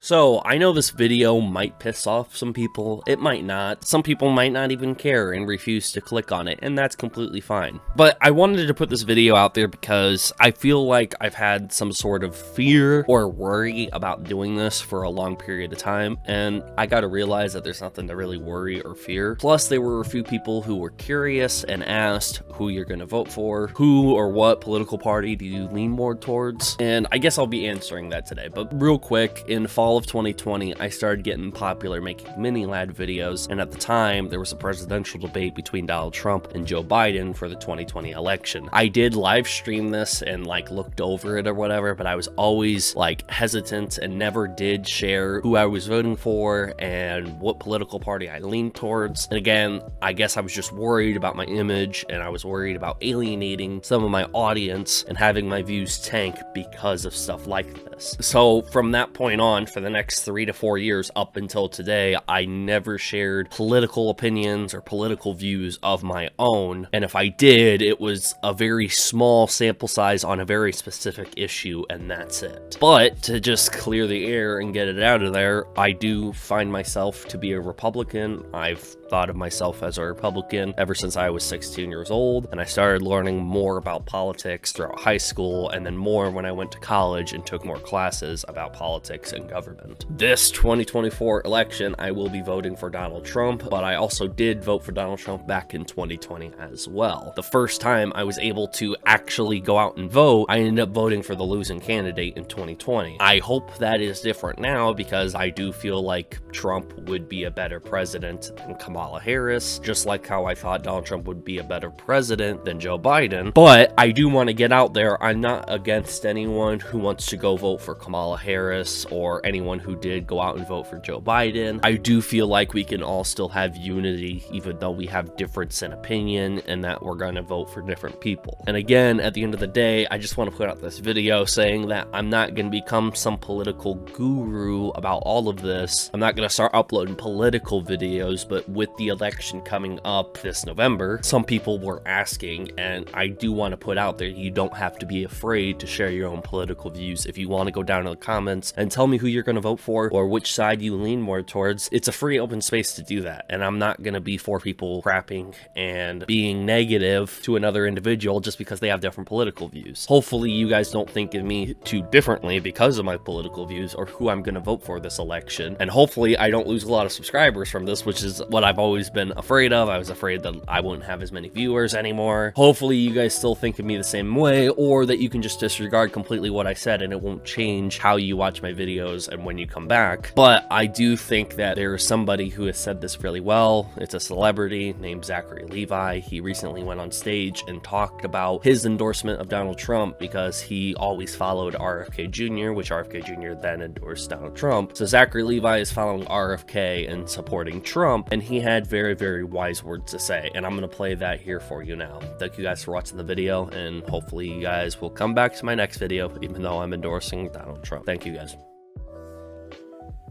So, I know this video might piss off some people, it might not. Some people might not even care and refuse to click on it, and that's completely fine. But I wanted to put this video out there because I feel like I've had some sort of fear or worry about doing this for a long period of time, and I gotta realize that there's nothing to really worry or fear. Plus, there were a few people who were curious and asked who you're gonna vote for, who or what political party do you lean more towards, and I guess I'll be answering that today. But real quick, in fall of 2020, I started getting popular making mini lad videos, and at the time there was a presidential debate between Donald Trump and Joe Biden for the 2020 election. I did live stream this and looked over it or whatever, but I was always hesitant and never did share who I was voting for and what political party I leaned towards. And again, I guess I was just worried about my image, and I was worried about alienating some of my audience and having my views tank because of stuff like this. So from that point on, for the next 3 to 4 years up until today, I never shared political opinions or political views of my own, and if I did, it was a very small sample size on a very specific issue, and that's it. But to just clear the air and get it out of there, I do find myself to be a Republican. I've thought of myself as a Republican ever since I was 16 years old, and I started learning more about politics throughout high school, and then more when I went to college and took more classes about politics and government. This 2024 election, I will be voting for Donald Trump, but I also did vote for Donald Trump back in 2020 as well. The first time I was able to actually go out and vote, I ended up voting for the losing candidate in 2020. I hope that is different now, because I do feel like Trump would be a better president than Kamala Harris, just like how I thought Donald Trump would be a better president than Joe Biden. But I do want to get out there, I'm not against anyone who wants to go vote for Kamala Harris or anyone who did go out and vote for Joe Biden. I do feel like we can all still have unity, even though we have difference in opinion, and that we're going to vote for different people. And again, at the end of the day, I just want to put out this video saying that I'm not going to become some political guru about all of this. I'm not going to start uploading political videos, but with the election coming up this November, some people were asking, and I do want to put out there, you don't have to be afraid to share your own political views. If you want to go down to the comments and tell me who you're going to vote for or which side you lean more towards, it's a free open space to do that. And I'm not going to be for people crapping and being negative to another individual just because they have different political views. Hopefully you guys don't think of me too differently because of my political views or who I'm going to vote for this election. And hopefully I don't lose a lot of subscribers from this, which is what I've always been afraid of. I was afraid that I wouldn't have as many viewers anymore. Hopefully you guys still think of me the same way, or that you can just disregard completely what I said and it won't change how you watch my videos and when you come back. But I do think that there is somebody who has said this really well. It's a celebrity named Zachary Levi. He recently went on stage and talked about his endorsement of Donald Trump because he always followed RFK Jr., which RFK Jr. then endorsed Donald Trump. So Zachary Levi is following RFK and supporting Trump, and he had very, very wise words to say, and I'm going to play that here for you now. Thank you guys for watching the video, and hopefully you guys will come back to my next video, even though I'm endorsing Donald Trump. Thank you guys.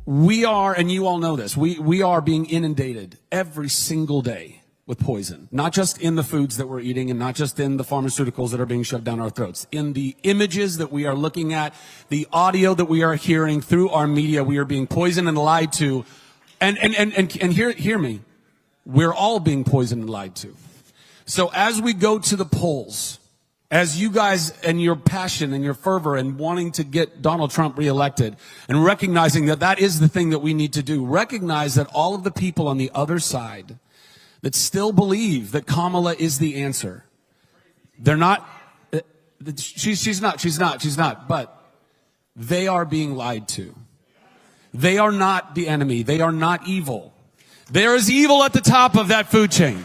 We are, and you all know this, we are being inundated every single day with poison. Not just in the foods that we're eating, and not just in the pharmaceuticals that are being shoved down our throats. In the images that we are looking at, the audio that we are hearing through our media, we are being poisoned and lied to. And hear me. We're all being poisoned and lied to. So as we go to the polls, as you guys and your passion and your fervor and wanting to get Donald Trump reelected, and recognizing that that is the thing that we need to do, recognize that all of the people on the other side that still believe that Kamala is the answer, they're not, she's not, but they are being lied to. They are not the enemy. They are not evil. There is evil at the top of that food chain.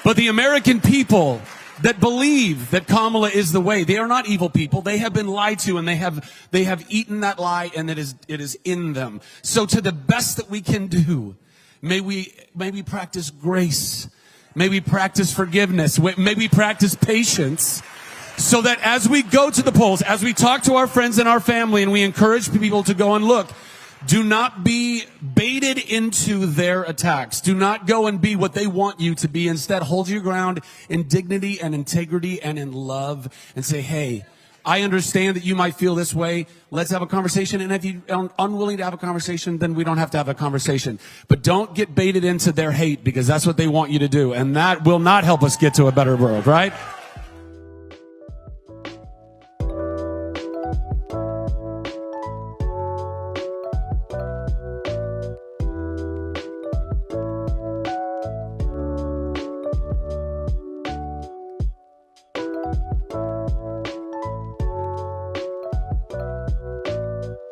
But the American people that believe that Kamala is the way, they are not evil people. They have been lied to, and they have eaten that lie, and it is in them. So to the best that we can do, may we practice grace. May we practice forgiveness. May we practice patience, so that as we go to the polls, as we talk to our friends and our family, and we encourage people to go and look, do not be baited into their attacks. Do not go and be what they want you to be. Instead, hold your ground in dignity and integrity and in love, and say, hey, I understand that you might feel this way. Let's have a conversation. And if you're unwilling to have a conversation, then we don't have to have a conversation. But don't get baited into their hate, because that's what they want you to do. And that will not help us get to a better world, right?